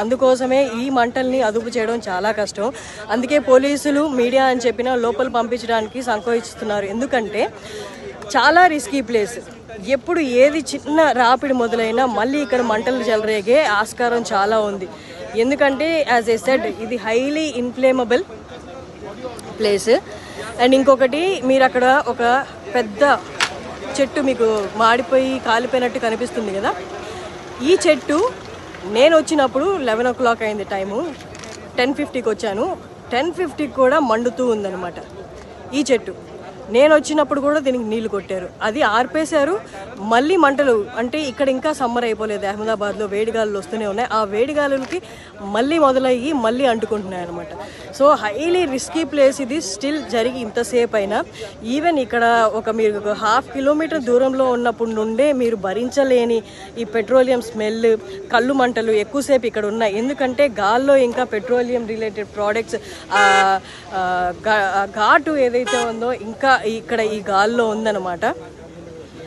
అందుకోసమే ఈ మంటల్ని అదుపు చేయడం చాలా కష్టం. అందుకే పోలీసులు మీడియా అని చెప్పినా లోపల పంపించడానికి సంకోచిస్తున్నారు. ఎందుకంటే చాలా రిస్కీ ప్లేస్. ఎప్పుడు ఏది చిన్న రాపిడి మొదలైనా మళ్ళీ ఇక్కడ మంటలు చెలరేగే ఆస్కారం చాలా ఉంది. ఎందుకంటే యాజ్ ఏ సెడ్ ఇది హైలీ ఇన్ఫ్లేమబుల్ ప్లేస్. అండ్ ఇంకొకటి, మీరు అక్కడ ఒక పెద్ద చెట్టు మీకు మాడిపోయి కాలిపోయినట్టు కనిపిస్తుంది కదా, ఈ చెట్టు నేను వచ్చినప్పుడు 11 o'clock అయింది టైము. 10:50కి వచ్చాను. 10:50కి కూడా మండుతూ ఉందన్నమాట ఈ చెట్టు. నేను వచ్చినప్పుడు కూడా దీనికి నీళ్లు కొట్టారు, అది ఆర్పేశారు. మళ్ళీ మంటలు, అంటే ఇక్కడ ఇంకా సమ్మర్ అయిపోలేదు, అహ్మదాబాద్లో వేడిగాలులు వస్తూనే ఉన్నాయి. ఆ వేడిగాలులకి మళ్ళీ మొదలయ్యి మళ్ళీ అంటుకుంటున్నాయి అనమాట. సో హైలీ రిస్కీ ప్లేస్ ఇది. స్టిల్ జరిగి ఇంతసేపు అయినా, ఈవెన్ ఇక్కడ మీరు 1/2 kilometer దూరంలో ఉన్నప్పుడు నుండే మీరు భరించలేని ఈ పెట్రోలియం స్మెల్, కళ్ళు మంటలు ఎక్కువసేపు ఇక్కడ ఉన్నాయి. ఎందుకంటే గాల్లో ఇంకా పెట్రోలియం రిలేటెడ్ ప్రోడక్ట్స్ ఘాటు ఏదైతే ఉందో ఇంకా ఇక్కడ ఈ గాల్లో ఉందన్నమాట.